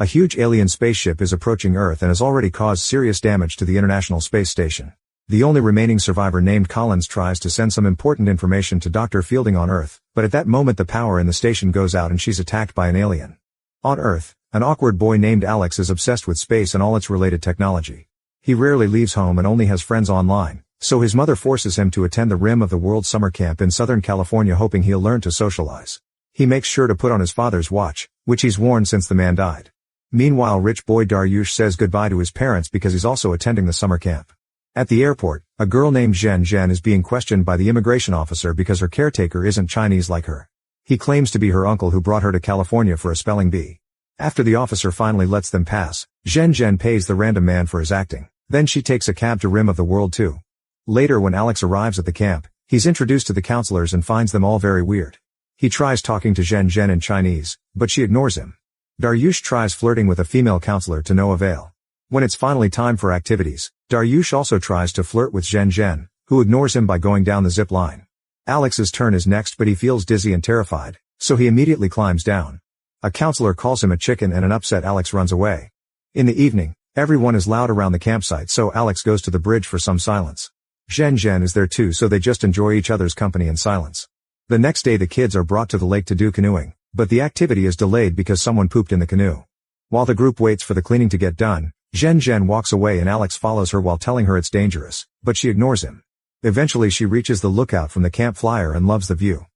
A huge alien spaceship is approaching Earth and has already caused serious damage to the International Space Station. The only remaining survivor named Collins tries to send some important information to Dr. Fielding on Earth, but at that moment the power in the station goes out and she's attacked by an alien. On Earth, an awkward boy named Alex is obsessed with space and all its related technology. He rarely leaves home and only has friends online, so his mother forces him to attend the Rim of the World summer camp in Southern California hoping he'll learn to socialize. He makes sure to put on his father's watch, which he's worn since the man died. Meanwhile, rich boy Daryush says goodbye to his parents because he's also attending the summer camp. At the airport, a girl named Zhen Zhen is being questioned by the immigration officer because her caretaker isn't Chinese like her. He claims to be her uncle who brought her to California for a spelling bee. After the officer finally lets them pass, Zhen Zhen pays the random man for his acting. Then she takes a cab to Rim of the World too. Later when Alex arrives at the camp, he's introduced to the counselors and finds them all very weird. He tries talking to Zhen Zhen in Chinese, but she ignores him. Daryush tries flirting with a female counselor to no avail. When it's finally time for activities, Daryush also tries to flirt with Zhen Zhen, who ignores him by going down the zip line. Alex's turn is next but he feels dizzy and terrified, so he immediately climbs down. A counselor calls him a chicken and an upset Alex runs away. In the evening, everyone is loud around the campsite so Alex goes to the bridge for some silence. Zhen Zhen is there too so they just enjoy each other's company in silence. The next day the kids are brought to the lake to do canoeing, but the activity is delayed because someone pooped in the canoe. While the group waits for the cleaning to get done, Zhen Zhen walks away and Alex follows her while telling her it's dangerous, but she ignores him. Eventually she reaches the lookout from the camp flyer and loves the view.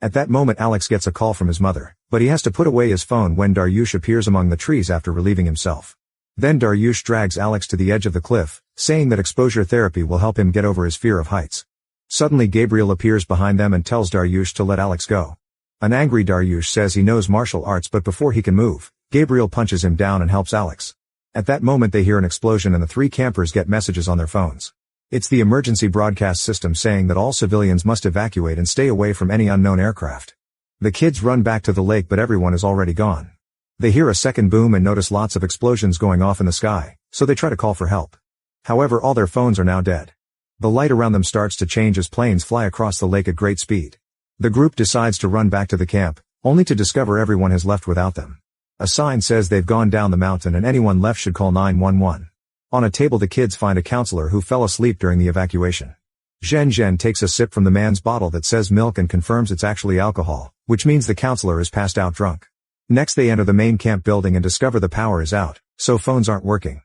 At that moment Alex gets a call from his mother, but he has to put away his phone when Daryush appears among the trees after relieving himself. Then Daryush drags Alex to the edge of the cliff, saying that exposure therapy will help him get over his fear of heights. Suddenly Gabriel appears behind them and tells Daryush to let Alex go. An angry Daryush says he knows martial arts but before he can move, Gabriel punches him down and helps Alex. At that moment they hear an explosion and the three campers get messages on their phones. It's the emergency broadcast system saying that all civilians must evacuate and stay away from any unknown aircraft. The kids run back to the lake but everyone is already gone. They hear a second boom and notice lots of explosions going off in the sky, so they try to call for help. However, all their phones are now dead. The light around them starts to change as planes fly across the lake at great speed. The group decides to run back to the camp, only to discover everyone has left without them. A sign says they've gone down the mountain and anyone left should call 911. On a table the kids find a counselor who fell asleep during the evacuation. Zhen Zhen takes a sip from the man's bottle that says milk and confirms it's actually alcohol, which means the counselor is passed out drunk. Next they enter the main camp building and discover the power is out, so phones aren't working.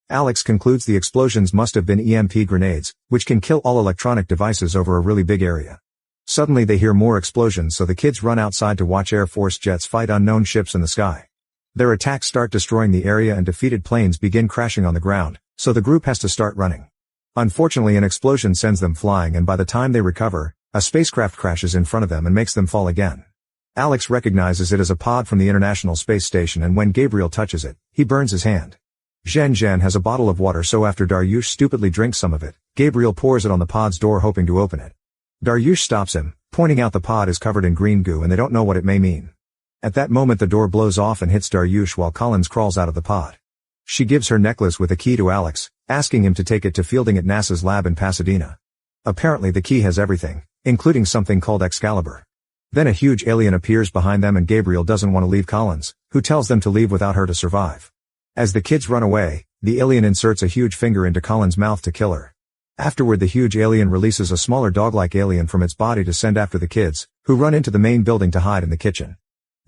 Alex concludes the explosions must have been EMP grenades, which can kill all electronic devices over a really big area. Suddenly they hear more explosions so the kids run outside to watch Air Force jets fight unknown ships in the sky. Their attacks start destroying the area and defeated planes begin crashing on the ground, so the group has to start running. Unfortunately an explosion sends them flying and by the time they recover, a spacecraft crashes in front of them and makes them fall again. Alex recognizes it as a pod from the International Space Station and when Gabriel touches it, he burns his hand. Zhen Zhen has a bottle of water so after Daryush stupidly drinks some of it, Gabriel pours it on the pod's door hoping to open it. Daryush stops him, pointing out the pod is covered in green goo and they don't know what it may mean. At that moment the door blows off and hits Daryush while Collins crawls out of the pod. She gives her necklace with a key to Alex, asking him to take it to Fielding at NASA's lab in Pasadena. Apparently the key has everything, including something called Excalibur. Then a huge alien appears behind them and Gabriel doesn't want to leave Collins, who tells them to leave without her to survive. As the kids run away, the alien inserts a huge finger into Collins' mouth to kill her. Afterward the huge alien releases a smaller dog-like alien from its body to send after the kids, who run into the main building to hide in the kitchen.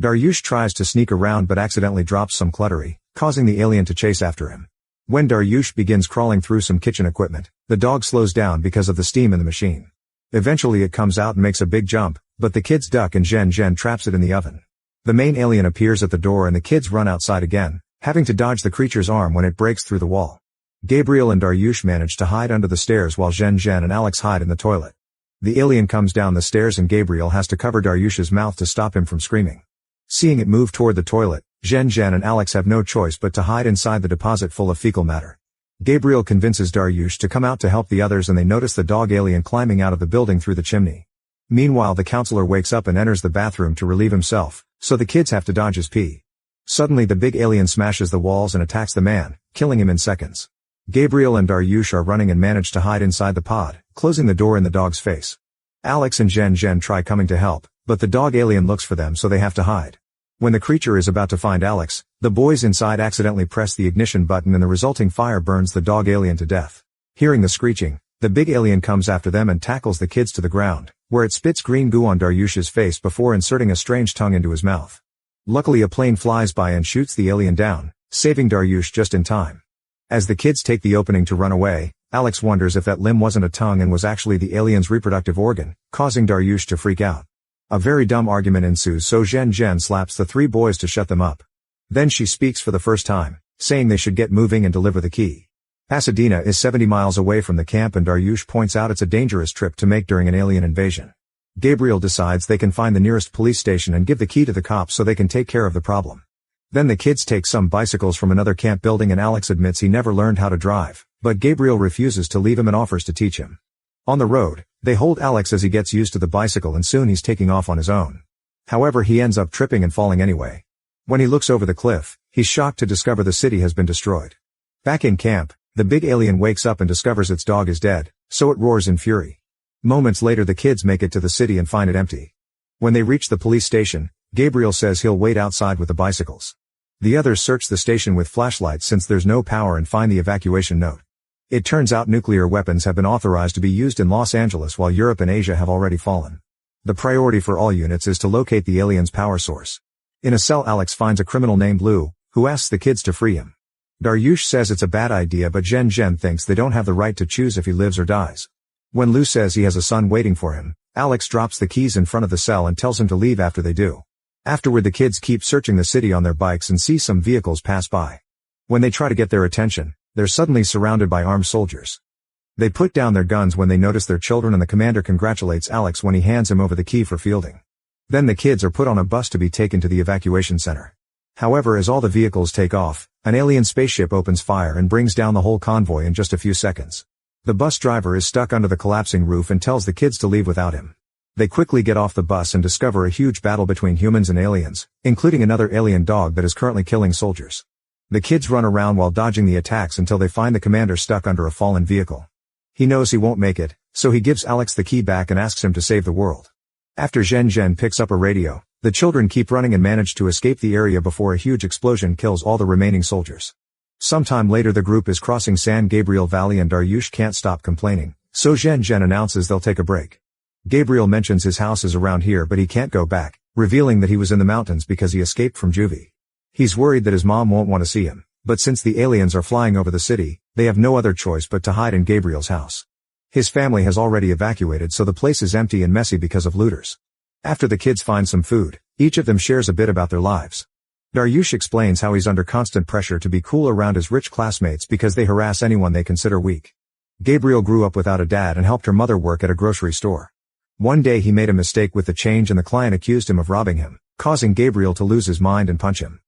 Daryush tries to sneak around but accidentally drops some cluttery, causing the alien to chase after him. When Daryush begins crawling through some kitchen equipment, the dog slows down because of the steam in the machine. Eventually it comes out and makes a big jump, but the kids duck and Zhen Zhen traps it in the oven. The main alien appears at the door and the kids run outside again, having to dodge the creature's arm when it breaks through the wall. Gabriel and Daryush manage to hide under the stairs while Zhen Zhen and Alex hide in the toilet. The alien comes down the stairs and Gabriel has to cover Daryush's mouth to stop him from screaming. Seeing it move toward the toilet, Zhen Zhen and Alex have no choice but to hide inside the deposit full of fecal matter. Gabriel convinces Daryush to come out to help the others and they notice the dog alien climbing out of the building through the chimney. Meanwhile the counselor wakes up and enters the bathroom to relieve himself, so the kids have to dodge his pee. Suddenly the big alien smashes the walls and attacks the man, killing him in seconds. Gabriel and Daryush are running and manage to hide inside the pod, closing the door in the dog's face. Alex and Zhen Zhen try coming to help, but the dog alien looks for them so they have to hide. When the creature is about to find Alex, the boys inside accidentally press the ignition button and the resulting fire burns the dog alien to death. Hearing the screeching, the big alien comes after them and tackles the kids to the ground, where it spits green goo on Daryush's face before inserting a strange tongue into his mouth. Luckily a plane flies by and shoots the alien down, saving Daryush just in time. As the kids take the opening to run away, Alex wonders if that limb wasn't a tongue and was actually the alien's reproductive organ, causing Daryush to freak out. A very dumb argument ensues, so Zhen slaps the three boys to shut them up. Then she speaks for the first time, saying they should get moving and deliver the key. Pasadena is 70 miles away from the camp and Daryush points out it's a dangerous trip to make during an alien invasion. Gabriel decides they can find the nearest police station and give the key to the cops so they can take care of the problem. Then the kids take some bicycles from another camp building and Alex admits he never learned how to drive, but Gabriel refuses to leave him and offers to teach him. On the road, they hold Alex as he gets used to the bicycle and soon he's taking off on his own. However, he ends up tripping and falling anyway. When he looks over the cliff, he's shocked to discover the city has been destroyed. Back in camp, the big alien wakes up and discovers its dog is dead, so it roars in fury. Moments later the kids make it to the city and find it empty. When they reach the police station, Gabriel says he'll wait outside with the bicycles. The others search the station with flashlights since there's no power and find the evacuation note. It turns out nuclear weapons have been authorized to be used in Los Angeles while Europe and Asia have already fallen. The priority for all units is to locate the alien's power source. In a cell Alex finds a criminal named Lou, who asks the kids to free him. Daryush says it's a bad idea but Zhen thinks they don't have the right to choose if he lives or dies. When Lou says he has a son waiting for him, Alex drops the keys in front of the cell and tells him to leave after they do. Afterward the kids keep searching the city on their bikes and see some vehicles pass by. When they try to get their attention, they're suddenly surrounded by armed soldiers. They put down their guns when they notice their children and the commander congratulates Alex when he hands him over the key for fielding. Then the kids are put on a bus to be taken to the evacuation center. However, as all the vehicles take off, an alien spaceship opens fire and brings down the whole convoy in just a few seconds. The bus driver is stuck under the collapsing roof and tells the kids to leave without him. They quickly get off the bus and discover a huge battle between humans and aliens, including another alien dog that is currently killing soldiers. The kids run around while dodging the attacks until they find the commander stuck under a fallen vehicle. He knows he won't make it, so he gives Alex the key back and asks him to save the world. After Zhen picks up a radio, the children keep running and manage to escape the area before a huge explosion kills all the remaining soldiers. Sometime later the group is crossing San Gabriel Valley and Daryush can't stop complaining, so Zhen announces they'll take a break. Gabriel mentions his house is around here but he can't go back, revealing that he was in the mountains because he escaped from juvie. He's worried that his mom won't want to see him, but since the aliens are flying over the city, they have no other choice but to hide in Gabriel's house. His family has already evacuated so the place is empty and messy because of looters. After the kids find some food, each of them shares a bit about their lives. Daryush explains how he's under constant pressure to be cool around his rich classmates because they harass anyone they consider weak. Gabriel grew up without a dad and helped her mother work at a grocery store. One day he made a mistake with the change and the client accused him of robbing him, causing Gabriel to lose his mind and punch him.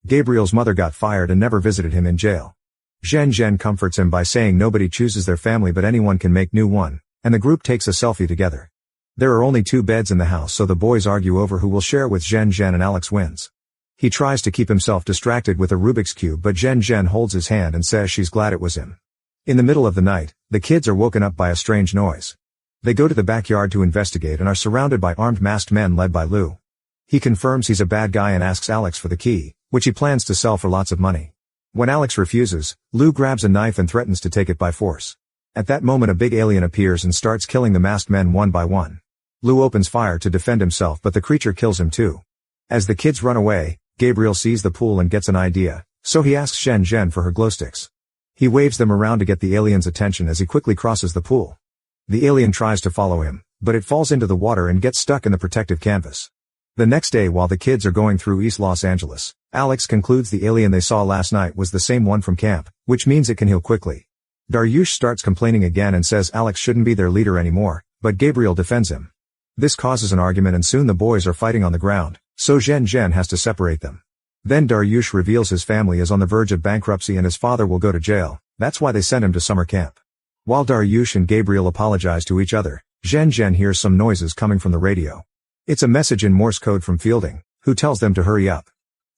Gabriel's mother got fired and never visited him in jail. Zhen comforts him by saying nobody chooses their family but anyone can make new one, and the group takes a selfie together. There are only 2 beds in the house so the boys argue over who will share with Zhen and Alex wins. He tries to keep himself distracted with a Rubik's Cube but Zhen holds his hand and says she's glad it was him. In the middle of the night, the kids are woken up by a strange noise. They go to the backyard to investigate and are surrounded by armed masked men led by Lou. He confirms he's a bad guy and asks Alex for the key, which he plans to sell for lots of money. When Alex refuses, Lou grabs a knife and threatens to take it by force. At that moment a big alien appears and starts killing the masked men one by one. Lou opens fire to defend himself but the creature kills him too. As the kids run away, Gabriel sees the pool and gets an idea, so he asks Zhen for her glow sticks. He waves them around to get the alien's attention as he quickly crosses the pool. The alien tries to follow him, but it falls into the water and gets stuck in the protective canvas. The next day while the kids are going through East Los Angeles, Alex concludes the alien they saw last night was the same one from camp, which means it can heal quickly. Daryush starts complaining again and says Alex shouldn't be their leader anymore, but Gabriel defends him. This causes an argument and soon the boys are fighting on the ground, so Zhen has to separate them. Then Daryush reveals his family is on the verge of bankruptcy and his father will go to jail, that's why they sent him to summer camp. While Daryush and Gabriel apologize to each other, Zhen hears some noises coming from the radio. It's a message in Morse code from Fielding, who tells them to hurry up.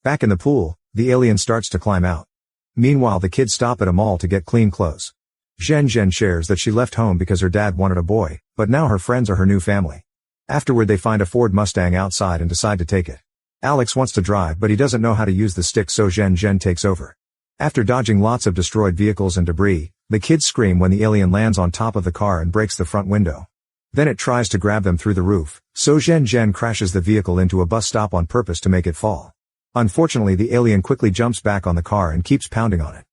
Back in the pool, the alien starts to climb out. Meanwhile the kids stop at a mall to get clean clothes. Zhen shares that she left home because her dad wanted a boy, but now her friends are her new family. Afterward they find a Ford Mustang outside and decide to take it. Alex wants to drive but he doesn't know how to use the stick, so Zhen Zhen takes over. After dodging lots of destroyed vehicles and debris, the kids scream when the alien lands on top of the car and breaks the front window. Then it tries to grab them through the roof, so Zhen Zhen crashes the vehicle into a bus stop on purpose to make it fall. Unfortunately, the alien quickly jumps back on the car and keeps pounding on it.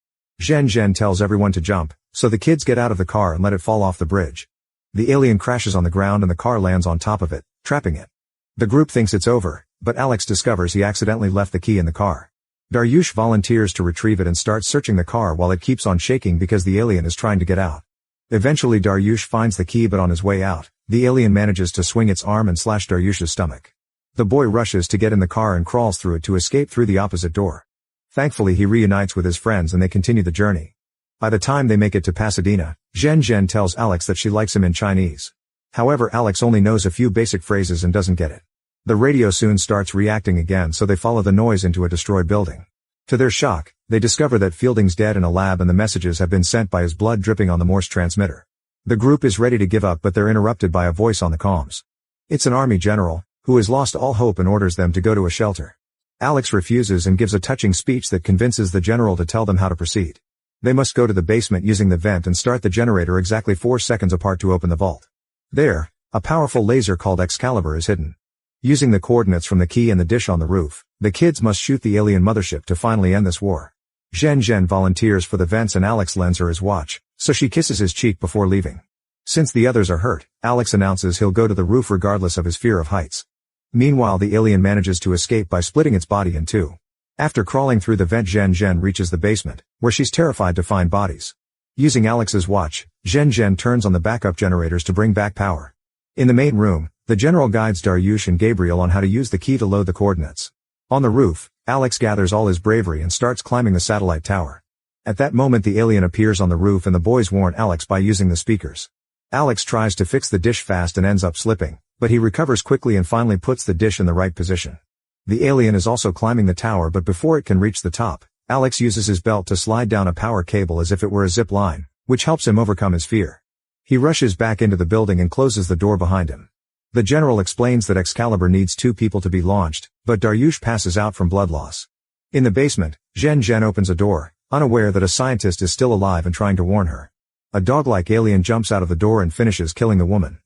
Zhen Zhen tells everyone to jump, so the kids get out of the car and let it fall off the bridge. The alien crashes on the ground and the car lands on top of it, trapping it. The group thinks it's over, but Alex discovers he accidentally left the key in the car. Daryush volunteers to retrieve it and starts searching the car while it keeps on shaking because the alien is trying to get out. Eventually Daryush finds the key, but on his way out, the alien manages to swing its arm and slash Daryush's stomach. The boy rushes to get in the car and crawls through it to escape through the opposite door. Thankfully he reunites with his friends and they continue the journey. By the time they make it to Pasadena, Zhen Zhen tells Alex that she likes him in Chinese. However, Alex only knows a few basic phrases and doesn't get it. The radio soon starts reacting again, so they follow the noise into a destroyed building. To their shock, they discover that Fielding's dead in a lab and the messages have been sent by his blood dripping on the Morse transmitter. The group is ready to give up, but they're interrupted by a voice on the comms. It's an army general, who has lost all hope and orders them to go to a shelter. Alex refuses and gives a touching speech that convinces the general to tell them how to proceed. They must go to the basement using the vent and start the generator exactly 4 seconds apart to open the vault. There, a powerful laser called Excalibur is hidden. Using the coordinates from the key and the dish on the roof, the kids must shoot the alien mothership to finally end this war. Zhen Zhen volunteers for the vents and Alex lends her his watch, so she kisses his cheek before leaving. Since the others are hurt, Alex announces he'll go to the roof regardless of his fear of heights. Meanwhile, the alien manages to escape by splitting its body in two. After crawling through the vent, Zhen Zhen reaches the basement, where she's terrified to find bodies. Using Alex's watch, Zhen Zhen turns on the backup generators to bring back power. In the main room, the general guides Daryush and Gabriel on how to use the key to load the coordinates. On the roof, Alex gathers all his bravery and starts climbing the satellite tower. At that moment, the alien appears on the roof and the boys warn Alex by using the speakers. Alex tries to fix the dish fast and ends up slipping, but he recovers quickly and finally puts the dish in the right position. The alien is also climbing the tower, but before it can reach the top, Alex uses his belt to slide down a power cable as if it were a zip line, which helps him overcome his fear. He rushes back into the building and closes the door behind him. The general explains that Excalibur needs 2 people to be launched, but Daryush passes out from blood loss. In the basement, Zhen Zhen opens a door, unaware that a scientist is still alive and trying to warn her. A dog-like alien jumps out of the door and finishes killing the woman.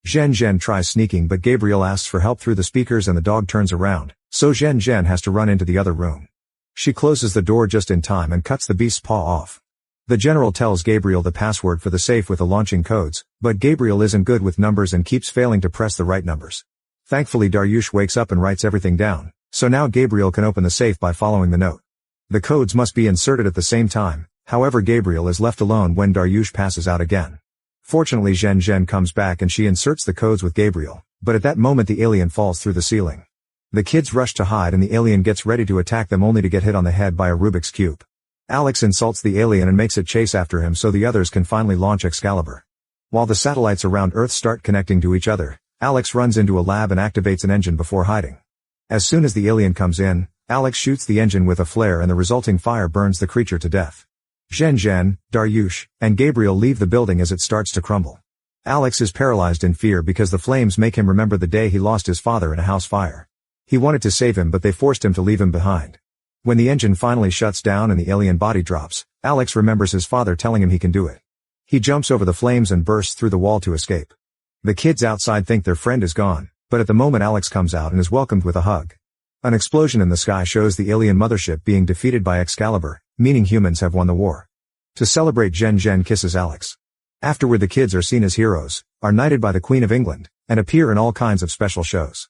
Zhen Zhen tries sneaking, but Gabriel asks for help through the speakers and the dog turns around, so Zhen Zhen has to run into the other room. She closes the door just in time and cuts the beast's paw off. The general tells Gabriel the password for the safe with the launching codes, but Gabriel isn't good with numbers and keeps failing to press the right numbers. Thankfully, Daryush wakes up and writes everything down, so now Gabriel can open the safe by following the note. The codes must be inserted at the same time, however Gabriel is left alone when Daryush passes out again. Fortunately, Zhen Zhen comes back and she inserts the codes with Gabriel, but at that moment the alien falls through the ceiling. The kids rush to hide and the alien gets ready to attack them, only to get hit on the head by a Rubik's Cube. Alex insults the alien and makes it chase after him so the others can finally launch Excalibur. While the satellites around Earth start connecting to each other, Alex runs into a lab and activates an engine before hiding. As soon as the alien comes in, Alex shoots the engine with a flare and the resulting fire burns the creature to death. Zhen Zhen, Daryush, and Gabriel leave the building as it starts to crumble. Alex is paralyzed in fear because the flames make him remember the day he lost his father in a house fire. He wanted to save him, but they forced him to leave him behind. When the engine finally shuts down and the alien body drops, Alex remembers his father telling him he can do it. He jumps over the flames and bursts through the wall to escape. The kids outside think their friend is gone, but at the moment Alex comes out and is welcomed with a hug. An explosion in the sky shows the alien mothership being defeated by Excalibur, meaning humans have won the war. To celebrate, Zhen Zhen kisses Alex. Afterward, the kids are seen as heroes, are knighted by the Queen of England, and appear in all kinds of special shows.